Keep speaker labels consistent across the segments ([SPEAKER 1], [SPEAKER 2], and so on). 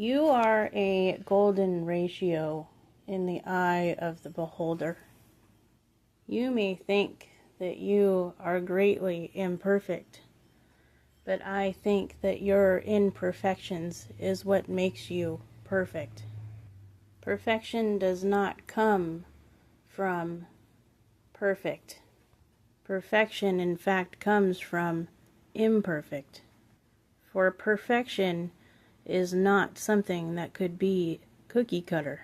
[SPEAKER 1] You are a golden ratio in the eye of the beholder. You may think that you are greatly imperfect, but I think that your imperfections is what makes you perfect. Perfection does not come from perfect. Perfection, in fact, comes from imperfect. For perfection is not something that could be cookie cutter,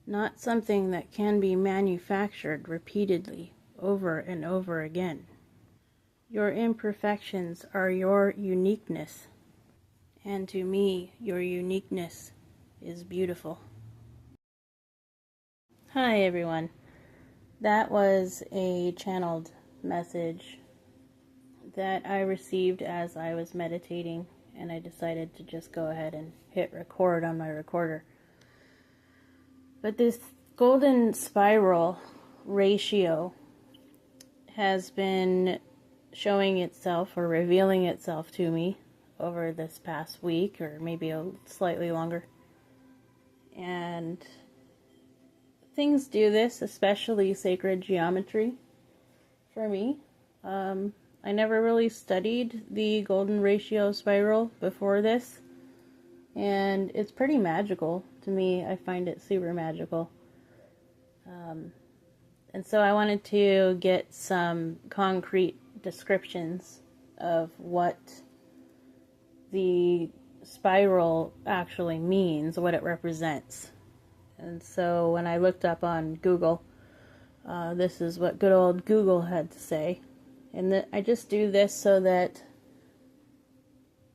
[SPEAKER 1] not something that can be manufactured repeatedly over and over again. Your imperfections are your uniqueness, and to me, your uniqueness is beautiful. Hi everyone. That was a channeled message that I received as I was meditating, and I decided to just go ahead and hit record on my recorder. But this golden spiral ratio has been showing itself or revealing itself to me over this past week, or maybe a slightly longer. And things do this, especially sacred geometry, for me. I never really studied the golden ratio spiral before this, and it's pretty magical to me. I find it super magical. And so I wanted to get some concrete descriptions of what the spiral actually means, what it represents. And so when I looked up on Google, this is what good old Google had to say. And I just do this so that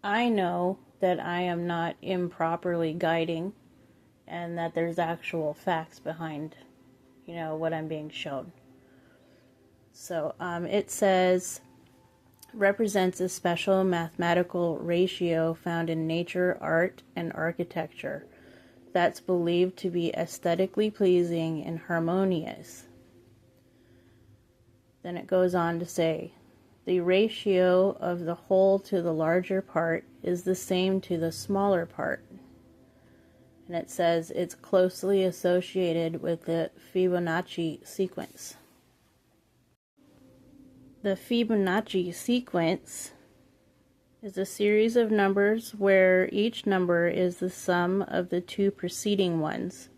[SPEAKER 1] I know that I am not improperly guiding and that there's actual facts behind, what I'm being shown. So it says, represents a special mathematical ratio found in nature, art, and architecture that's believed to be aesthetically pleasing and harmonious. Then it goes on to say, the ratio of the whole to the larger part is the same to the smaller part. And it says it's closely associated with the Fibonacci sequence. The Fibonacci sequence is a series of numbers where each number is the sum of the two preceding ones.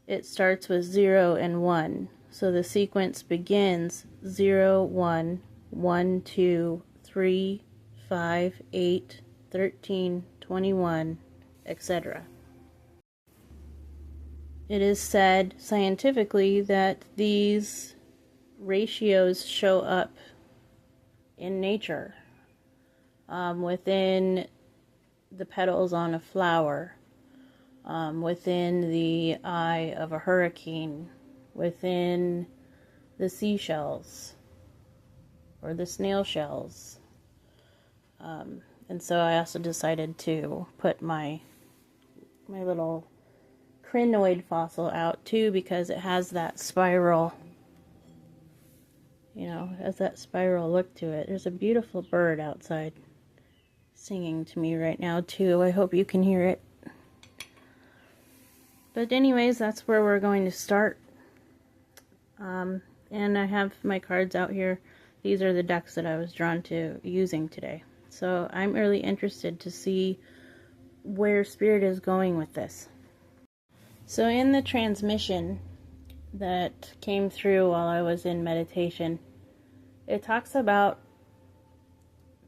[SPEAKER 1] It starts with 0 and 1. So the sequence begins 0, 1, 1, 2, 3, 5, 8, 13, 21, etc. It is said scientifically that these ratios show up in nature, within the petals on a flower, within the eye of a hurricane, within the seashells or the snail shells. And so I also decided to put my little crinoid fossil out too, because it has that spiral, has that spiral look to it. There's a beautiful bird outside singing to me right now too. I hope you can hear it. But anyways, that's where we're going to start. And I have my cards out here. These are the decks that I was drawn to using today. So I'm really interested to see where Spirit is going with this. So in the transmission that came through while I was in meditation, it talks about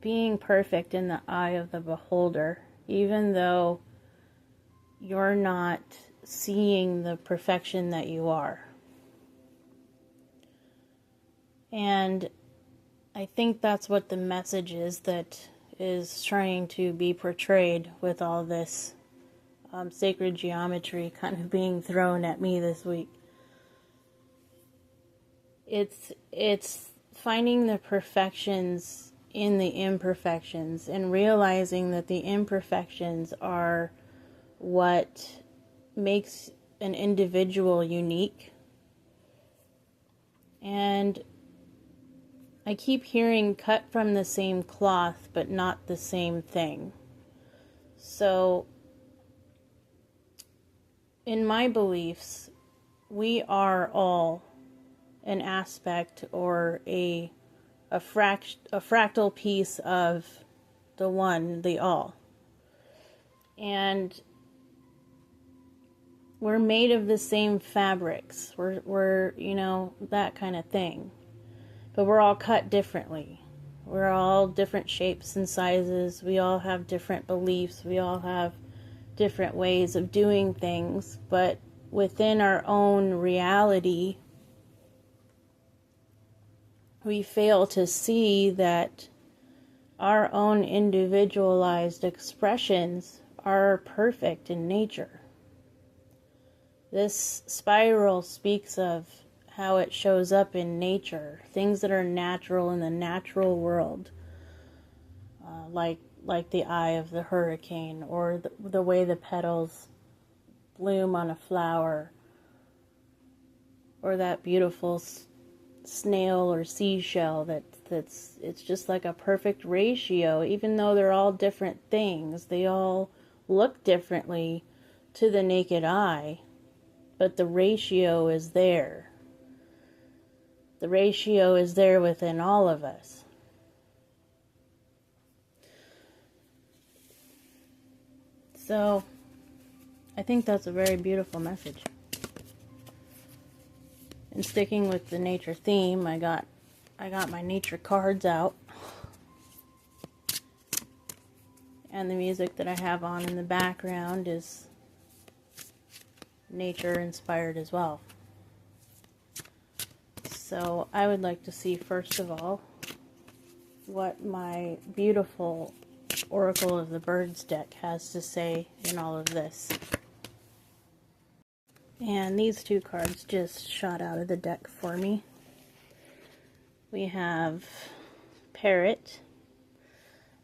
[SPEAKER 1] being perfect in the eye of the beholder, even though you're not seeing the perfection that you are. And I think that's what the message is that is trying to be portrayed with all this sacred geometry kind of being thrown at me this week. It's finding the perfections in the imperfections and realizing that the imperfections are what makes an individual unique. And I keep hearing cut from the same cloth, but not the same thing. So, in my beliefs, we are all an aspect or a fractal piece of the one, the all. And we're made of the same fabrics. We're that kind of thing. But we're all cut differently. We're all different shapes and sizes. We all have different beliefs. We all have different ways of doing things. But within our own reality, we fail to see that our own individualized expressions are perfect in nature. This spiral speaks of how it shows up in nature, things that are natural in the natural world, like the eye of the hurricane, or the way the petals bloom on a flower, or that beautiful snail or seashell it's just like a perfect ratio. Even though they're all different things, they all look differently to the naked eye, but the ratio is there. The ratio is there within all of us. So, I think that's a very beautiful message. And sticking with the nature theme, I got my nature cards out. And the music that I have on in the background is nature inspired as well. So I would like to see, first of all, what my beautiful Oracle of the Birds deck has to say in all of this. And these two cards just shot out of the deck for me. We have Parrot,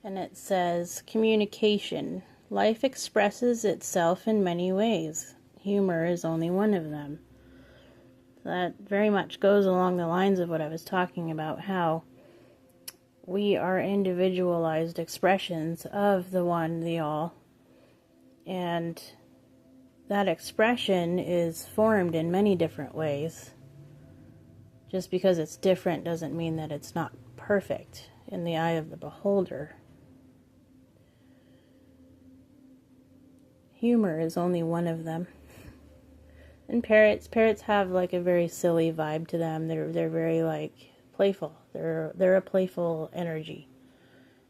[SPEAKER 1] and it says, communication. Life expresses itself in many ways. Humor is only one of them. That very much goes along the lines of what I was talking about, how we are individualized expressions of the one, the all. And that expression is formed in many different ways. Just because it's different doesn't mean that it's not perfect in the eye of the beholder. Humor is only one of them. And parrots have like a very silly vibe to them. They're very like playful. They're a playful energy,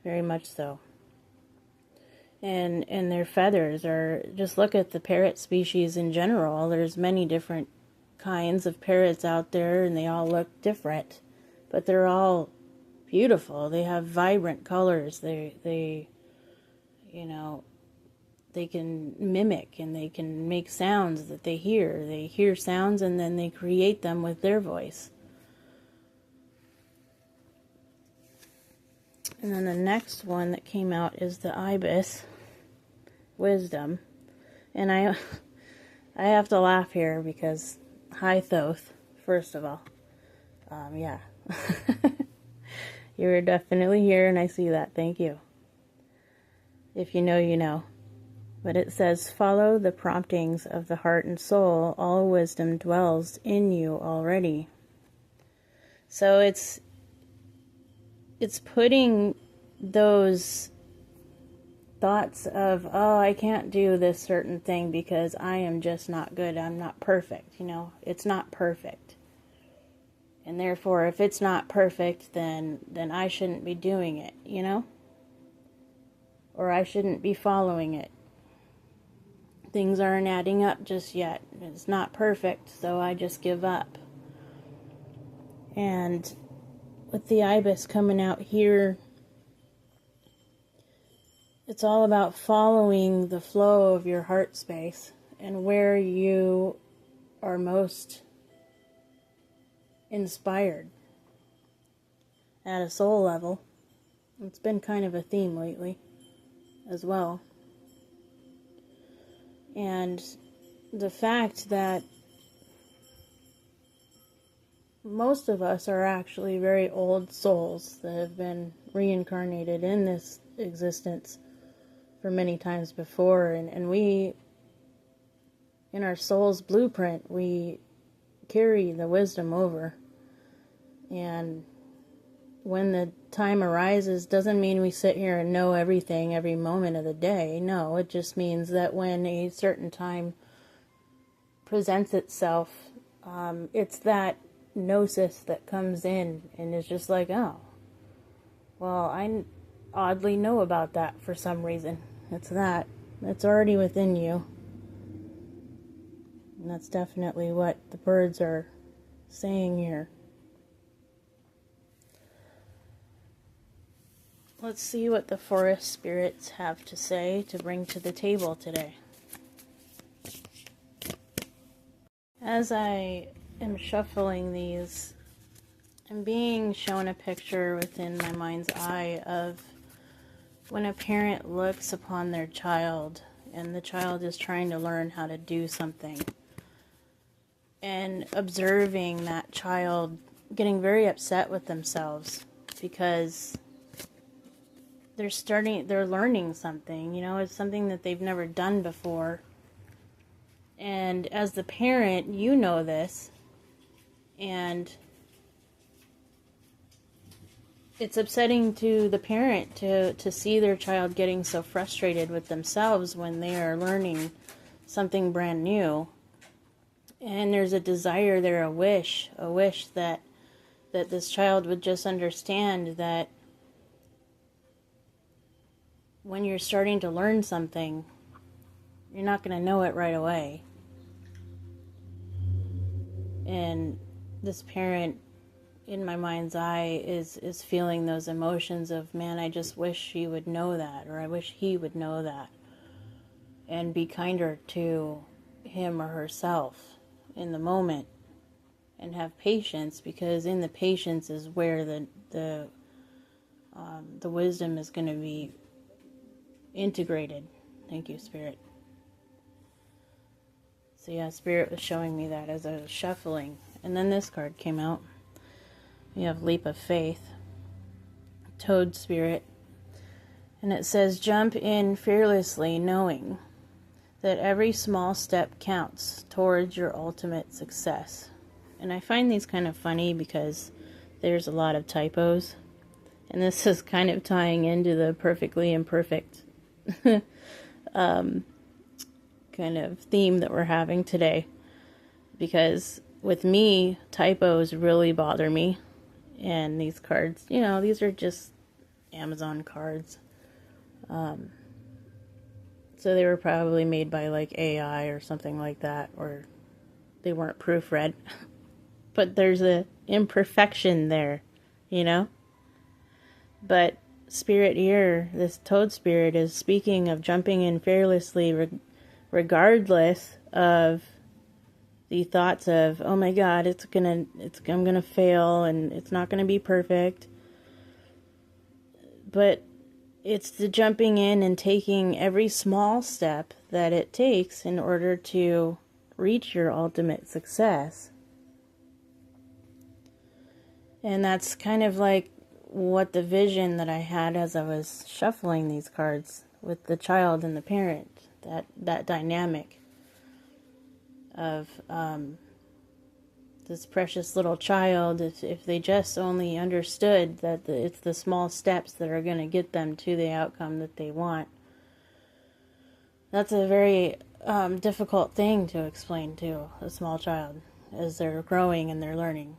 [SPEAKER 1] very much so. And their feathers are, just look at the parrot species in general. There's many different kinds of parrots out there, and they all look different, but they're all beautiful. They have vibrant colors. They can mimic, and they can make sounds that they hear. They hear sounds and then they create them with their voice. And then the next one that came out is the ibis, wisdom. And I have to laugh here because hi Thoth, first of all. Yeah. You're definitely here, and I see that. Thank you. If you know, you know. But it says, follow the promptings of the heart and soul. All wisdom dwells in you already. So it's putting those thoughts of, oh, I can't do this certain thing because I am just not good. I'm not perfect. It's not perfect. And therefore, if it's not perfect, then I shouldn't be doing it, Or I shouldn't be following it. Things aren't adding up just yet. It's not perfect, so I just give up. And with the ibis coming out here, it's all about following the flow of your heart space and where you are most inspired at a soul level. It's been kind of a theme lately as well. And the fact that most of us are actually very old souls that have been reincarnated in this existence for many times before, and we, in our soul's blueprint, we carry the wisdom over. And when the time arises, doesn't mean we sit here and know everything every moment of the day. No, it just means that when a certain time presents itself, it's that gnosis that comes in and is just like, oh, well, I oddly know about that for some reason. It's that. It's already within you. And that's definitely what the birds are saying here. Let's see what the forest spirits have to say to bring to the table today. As I am shuffling these, I'm being shown a picture within my mind's eye of when a parent looks upon their child and the child is trying to learn how to do something, and observing that child getting very upset with themselves because they're learning something, it's something that they've never done before. And as the parent, you know this, and it's upsetting to the parent to see their child getting so frustrated with themselves when they are learning something brand new. And there's a desire there, a wish that this child would just understand that when you're starting to learn something, you're not going to know it right away. And this parent, in my mind's eye, is feeling those emotions of, man, I just wish she would know that, or I wish he would know that, and be kinder to him or herself in the moment, and have patience, because in the patience is where the wisdom is going to be integrated. Thank you, Spirit. So yeah, Spirit was showing me that as I was shuffling. And then this card came out. We have Leap of Faith, Toad Spirit. And it says, jump in fearlessly, knowing that every small step counts towards your ultimate success. And I find these kind of funny because there's a lot of typos. And this is kind of tying into the perfectly imperfect kind of theme that we're having today, because with me, typos really bother me. And these cards, these are just Amazon cards, so they were probably made by like AI or something like that, or they weren't proofread. But there's a imperfection there, but Spirit here, this Toad Spirit, is speaking of jumping in fearlessly, regardless of the thoughts of, oh my God, I'm gonna fail and it's not gonna be perfect. But it's the jumping in and taking every small step that it takes in order to reach your ultimate success. And that's kind of like what the vision that I had as I was shuffling these cards with the child and the parent, that dynamic of this precious little child, if they just only understood that it's the small steps that are going to get them to the outcome that they want. That's a very difficult thing to explain to a small child as they're growing and they're learning.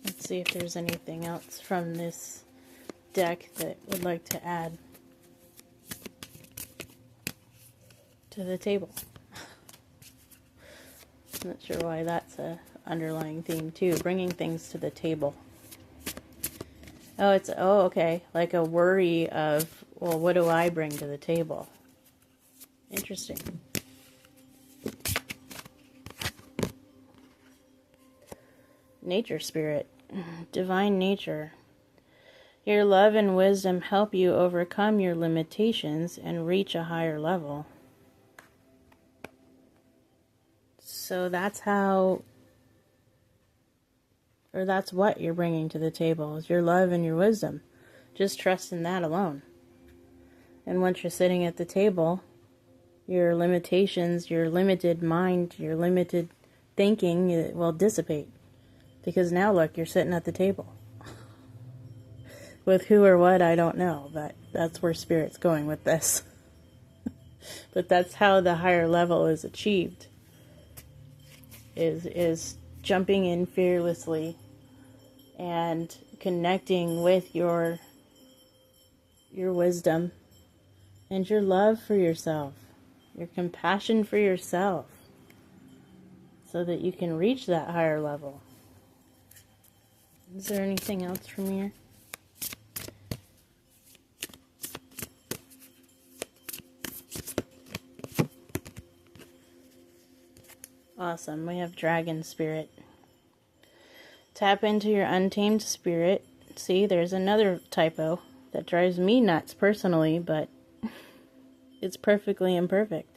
[SPEAKER 1] Let's see if there's anything else from this deck that would like to add to the table. I'm not sure why that's a underlying theme too, bringing things to the table. Okay, like a worry of, well, what do I bring to the table? Interesting. Nature Spirit, Divine Nature. Your love and wisdom help you overcome your limitations and reach a higher level. So that's what you're bringing to the table, is your love and your wisdom. Just trust in that alone. And once you're sitting at the table, your limitations, your limited mind, your limited thinking, it will dissipate. Because now look, you're sitting at the table. With who or what, I don't know, but that's where Spirit's going with this. But that's how the higher level is achieved. Is jumping in fearlessly and connecting with your wisdom and your love for yourself, your compassion for yourself, so that you can reach that higher level. Is there anything else from here? Awesome. We have Dragon Spirit. Tap into your untamed spirit. See, there's another typo that drives me nuts personally, but it's perfectly imperfect.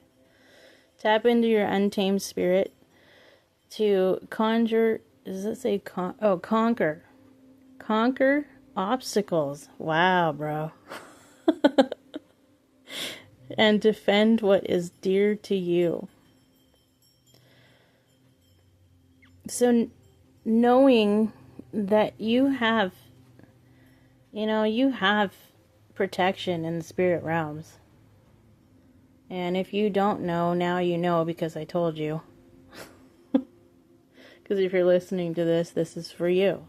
[SPEAKER 1] Tap into your untamed spirit to conjure, does it say conquer? Conquer obstacles. Wow, bro. And defend what is dear to you. So knowing that you have protection in the spirit realms. And if you don't know, now you know because I told you. Because if you're listening to this, this is for you.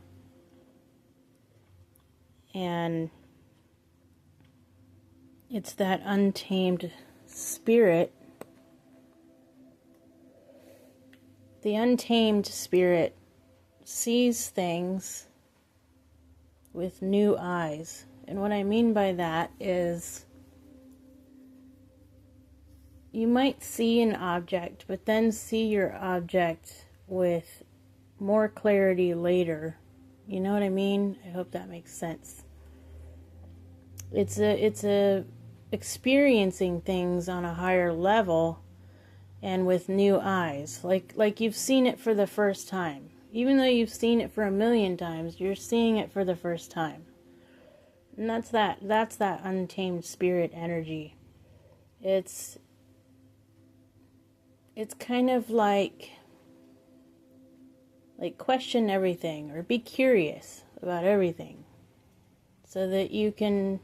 [SPEAKER 1] And it's that untamed spirit. The untamed spirit sees things with new eyes. And what I mean by that is you might see an object, but then see your object with more clarity later. You know what I mean? I hope that makes sense. It's a experiencing things on a higher level and with new eyes. Like you've seen it for the first time. Even though you've seen it for 1,000,000 times, you're seeing it for the first time. And that's that untamed spirit energy. It's kind of like question everything or be curious about everything so that you can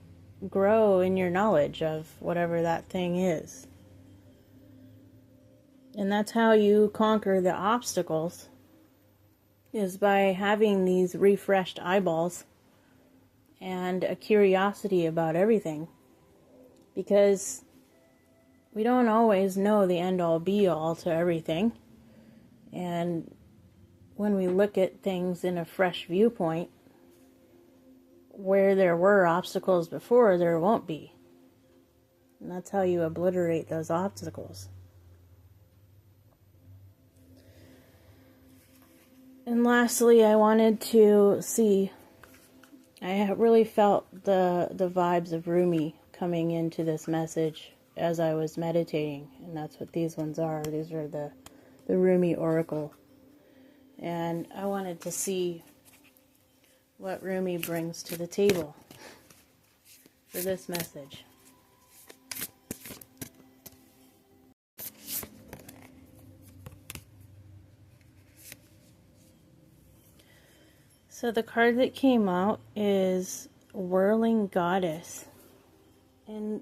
[SPEAKER 1] grow in your knowledge of whatever that thing is. And that's how you conquer the obstacles, is by having these refreshed eyeballs and a curiosity about everything. Because we don't always know the end-all be-all to everything. And when we look at things in a fresh viewpoint, where there were obstacles before, there won't be. And that's how you obliterate those obstacles. And lastly, I wanted to see, I really felt the vibes of Rumi coming into this message as I was meditating. And that's what these ones are. These are the Rumi Oracle. And I wanted to see what Rumi brings to the table for this message. So the card that came out is Whirling Goddess. And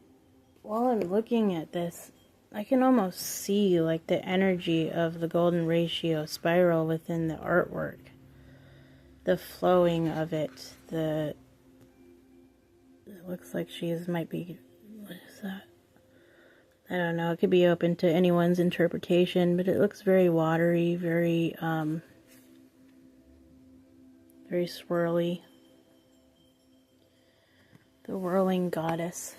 [SPEAKER 1] while I'm looking at this, I can almost see like the energy of the golden ratio spiral within the artwork. The flowing of it. It looks like might be, what is that? I don't know, it could be open to anyone's interpretation, but it looks very watery, very swirly. The Whirling Goddess.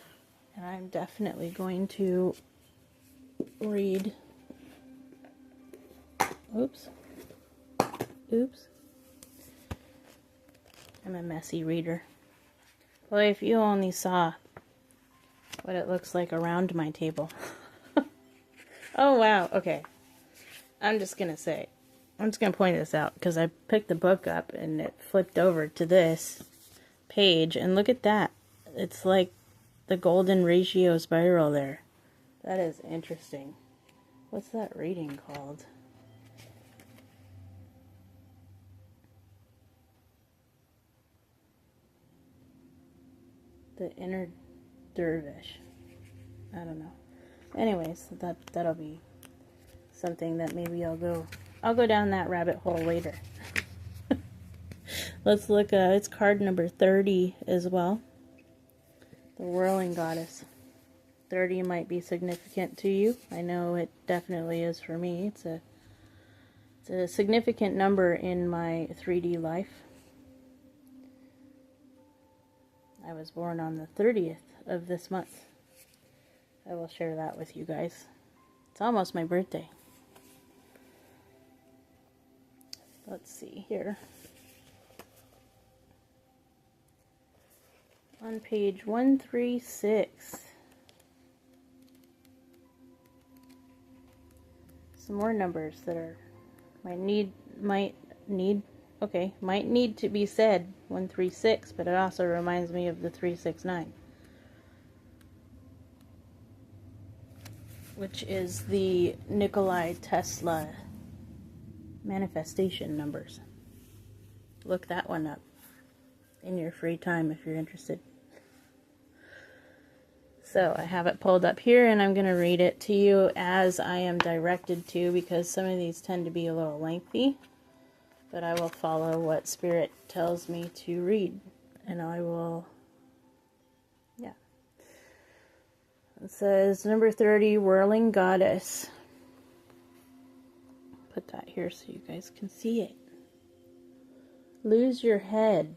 [SPEAKER 1] And I'm definitely going to read. Oops. I'm a messy reader. Well, if you only saw what it looks like around my table. Oh, wow. Okay. I'm just going to point this out because I picked the book up and it flipped over to this page. And look at that. It's like the golden ratio spiral there. That is interesting. What's that reading called? The inner dervish. I don't know. Anyways, that'll be something that maybe I'll go down that rabbit hole later. Let's look, it's card number 30 as well. The whirling goddess. 30 might be significant to you. I know it definitely is for me. It's a significant number in my 3D life. I was born on the 30th of this month. I will share that with you guys. It's almost my birthday. Let's see here. On page 136. Some more numbers that are might need to be said. 136, but it also reminds me of the 369, which is the Nikola Tesla manifestation numbers. Look that one up in your free time if you're interested. So I have it pulled up here, and I'm going to read it to you as I am directed to, because some of these tend to be a little lengthy, but I will follow what Spirit tells me to read, and I will, yeah. It says, number 30, Whirling Goddess. Put that here so you guys can see it. Lose your head.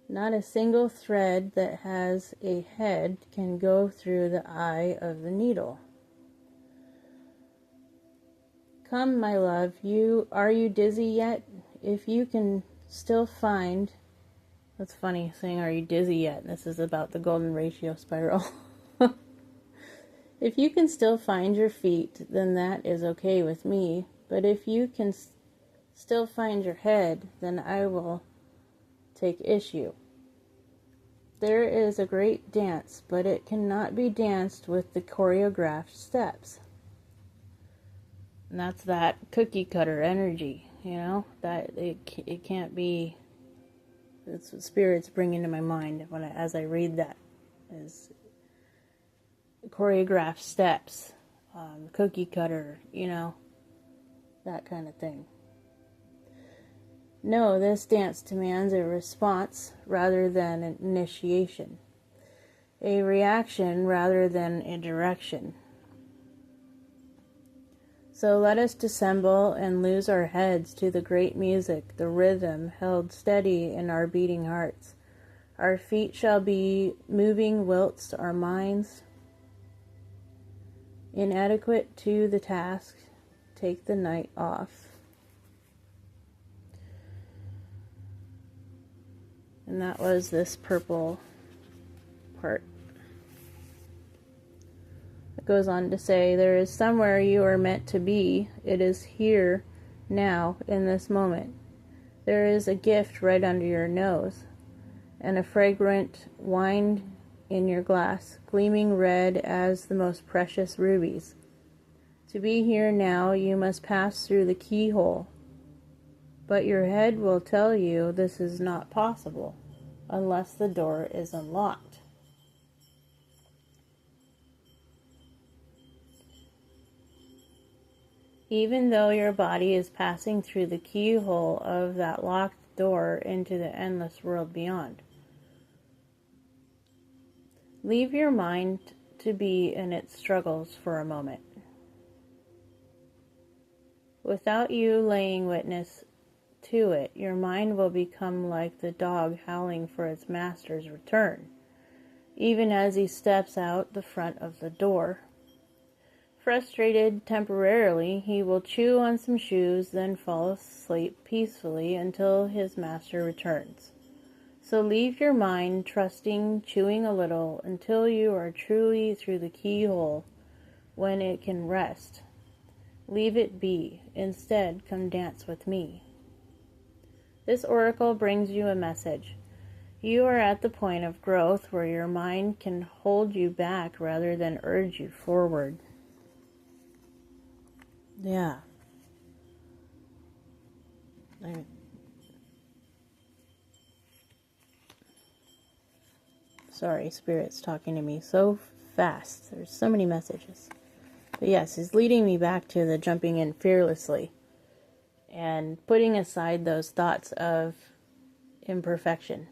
[SPEAKER 1] Not a single thread that has a head can go through the eye of the needle. Come, my love, are you dizzy yet? If you can still find... That's funny saying, are you dizzy yet? This is about the golden ratio spiral. If you can still find your feet, then that is okay with me. But if you can still find your head, then I will take issue. There is a great dance, but it cannot be danced with the choreographed steps. And that's that cookie cutter energy, you know, that it can't be. That's what Spirit's bringing to my mind as I read that, is choreographed steps, cookie cutter, you know, that kind of thing. No, this dance demands a response rather than an initiation, a reaction rather than a direction. So let us dissemble and lose our heads to the great music, the rhythm held steady in our beating hearts. Our feet shall be moving whilst our minds, inadequate to the task, take the night off. And that was this purple part. It goes on to say, there is somewhere you are meant to be. It is here, now, in this moment. There is a gift right under your nose, and a fragrant wine in your glass, gleaming red as the most precious rubies. To be here now, you must pass through the keyhole. But your head will tell you this is not possible unless the door is unlocked. Even though your body is passing through the keyhole of that locked door into the endless world beyond. Leave your mind to be in its struggles for a moment. Without you laying witness to it, your mind will become like the dog howling for its master's return, even as he steps out the front of the door. Frustrated temporarily, he will chew on some shoes, then fall asleep peacefully until his master returns. So leave your mind trusting, chewing a little, until you are truly through the keyhole, when it can rest. Leave it be. Instead, come dance with me. This oracle brings you a message. You are at the point of growth where your mind can hold you back rather than urge you forward. Yeah. Sorry, Spirit's talking to me so fast. There's so many messages. But yes, he's leading me back to the jumping in fearlessly and putting aside those thoughts of imperfection.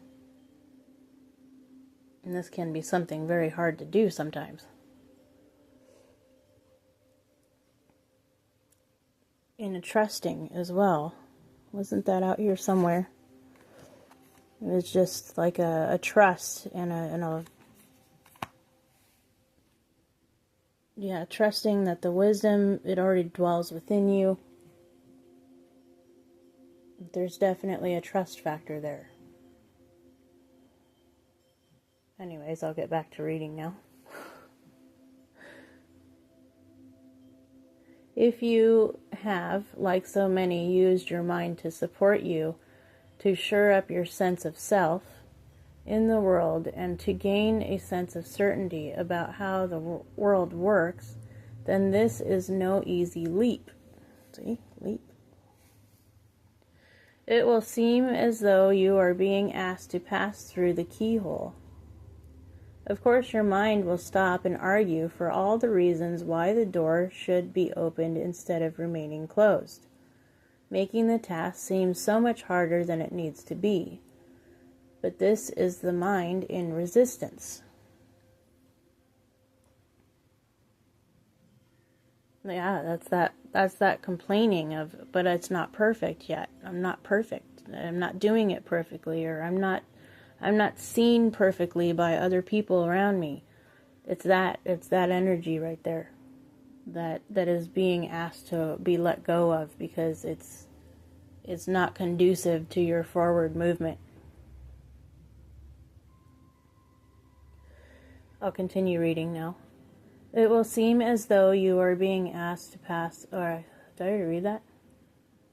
[SPEAKER 1] And this can be something very hard to do sometimes. And a trusting as well. Wasn't that out here somewhere? It was just like a trust and a yeah, trusting that the wisdom, it already dwells within you. There's definitely a trust factor there. Anyways, I'll get back to reading now. If you have, like so many, used your mind to support you, to shore up your sense of self in the world, and to gain a sense of certainty about how the world works, then this is no easy leap. See? Leap. It will seem as though you are being asked to pass through the keyhole. Of course, your mind will stop and argue for all the reasons why the door should be opened instead of remaining closed, making the task seem so much harder than it needs to be. But this is the mind in resistance. Yeah, that's that complaining of, but it's not perfect yet. I'm not perfect. I'm not doing it perfectly, or I'm not seen perfectly by other people around me. It's that energy right there that is being asked to be let go of, because it's not conducive to your forward movement. I'll continue reading now. It will seem as though you are being asked to pass, or did I already read that?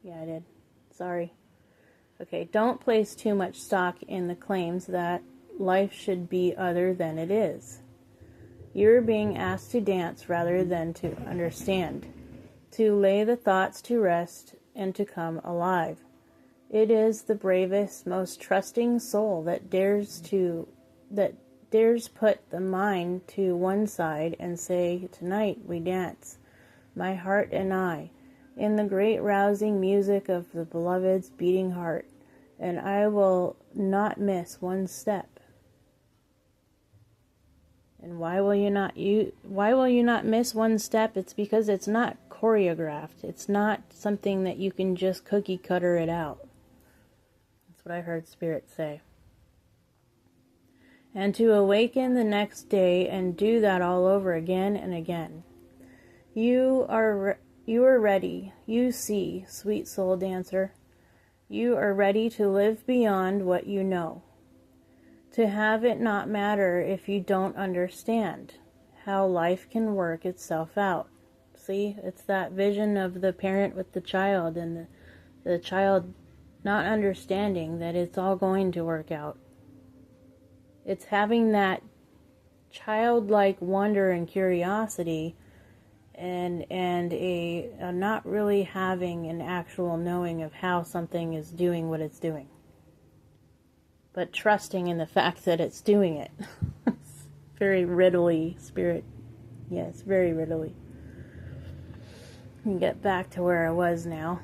[SPEAKER 1] Yeah, I did. Sorry. Okay, don't place too much stock in the claims that life should be other than it is. You're being asked to dance rather than to understand, to lay the thoughts to rest and to come alive. It is the bravest, most trusting soul that dares put the mind to one side and say, "Tonight we dance, my heart and I, in the great rousing music of the beloved's beating heart, and I will not miss one step." And why will you not miss one step? It's because it's not choreographed. It's not something that you can just cookie cutter it out. That's what I heard Spirit say. And to awaken the next day and do that all over again and again. You are ready. You see, sweet soul dancer. You are ready to live beyond what you know. To have it not matter if you don't understand how life can work itself out. See, it's that vision of the parent with the child, and the child not understanding that it's all going to work out. It's having that childlike wonder and curiosity, and a not really having an actual knowing of how something is doing what it's doing, but trusting in the fact that it's doing it. It's very riddly, Spirit. Yes, very riddly. And get back to where I was now.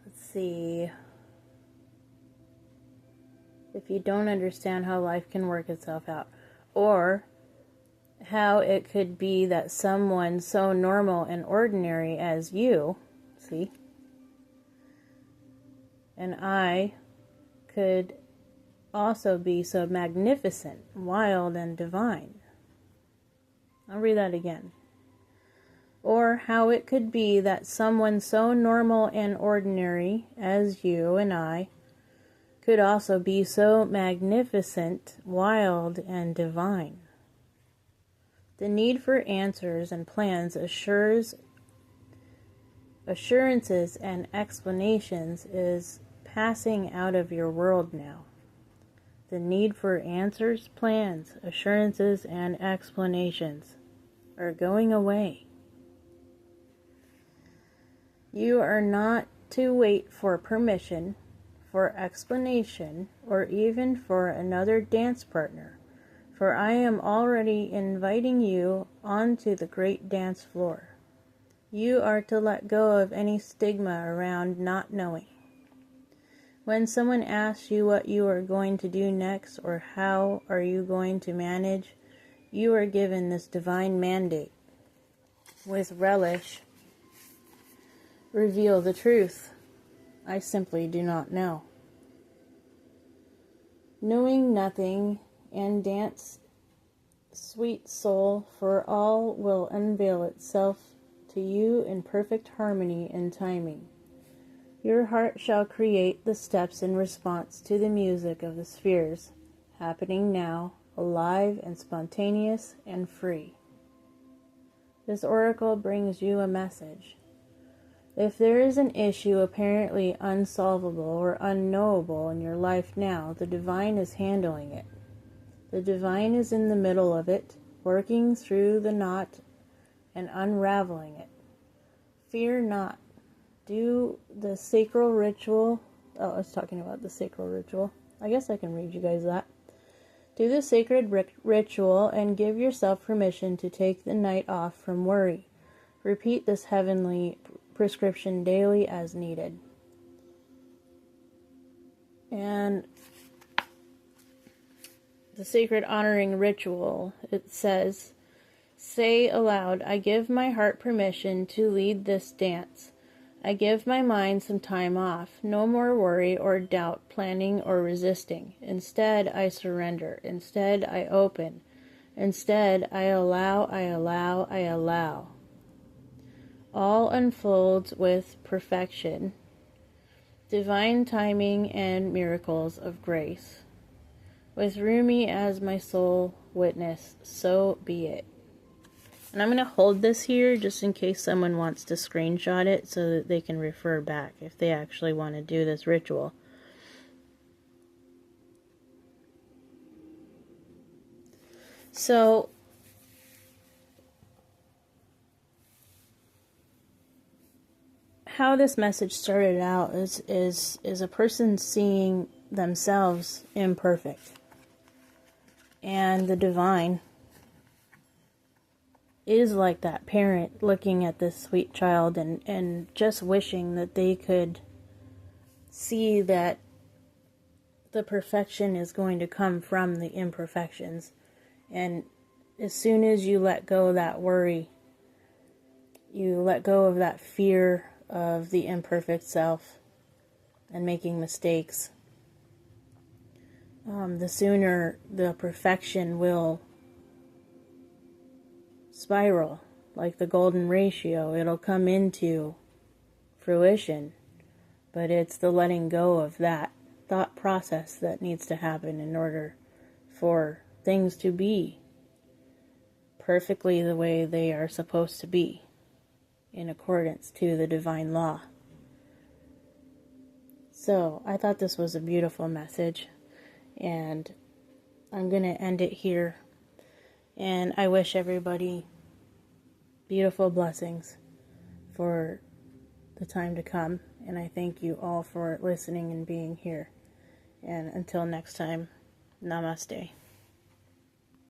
[SPEAKER 1] Let's see. If you don't understand how life can work itself out, or how it could be that someone so normal and ordinary as you, see, and I could also be so magnificent, wild, and divine. I'll read that again. Or how it could be that someone so normal and ordinary as you and I could also be so magnificent, wild, and divine. The need for answers and plans assures assurances and explanations is passing out of your world now. The need for answers, plans, assurances, and explanations are going away. You are not to wait for permission, for explanation, or even for another dance partner, for I am already inviting you onto the great dance floor. You are to let go of any stigma around not knowing. When someone asks you what you are going to do next or how are you going to manage, you are given this divine mandate. With relish, reveal the truth. I simply do not know. Knowing nothing and dance, sweet soul, for all will unveil itself to you in perfect harmony and timing. Your heart shall create the steps in response to the music of the spheres, happening now, alive and spontaneous and free. This oracle brings you a message. If there is an issue apparently unsolvable or unknowable in your life now, the divine is handling it. The divine is in the middle of it, working through the knot and unraveling it. Fear not. Do the sacral ritual. Oh, I was talking about the sacral ritual. I guess I can read you guys that. Do the sacred ritual and give yourself permission to take the night off from worry. Repeat this heavenly prescription daily as needed. And the sacred honoring ritual, it says, say aloud, I give my heart permission to lead this dance. I give my mind some time off. No more worry or doubt, planning or resisting. Instead, I surrender. Instead, I open. Instead, I allow, I allow, I allow. All unfolds with perfection, divine timing, and miracles of grace. With Rumi as my sole witness, so be it. And I'm going to hold this here just in case someone wants to screenshot it so that they can refer back if they actually want to do this ritual. So, how this message started out is a person seeing themselves imperfect. And the divine is like that parent looking at this sweet child and just wishing that they could see that the perfection is going to come from the imperfections. And as soon as you let go of that worry, you let go of that fear of the imperfect self and making mistakes, the sooner the perfection will spiral, like the golden ratio. It'll come into fruition, but it's the letting go of that thought process that needs to happen in order for things to be perfectly the way they are supposed to be, in accordance to the divine law. So, I thought this was a beautiful message, and I'm going to end it here. And I wish everybody beautiful blessings for the time to come. And I thank you all for listening and being here. And until next time, namaste.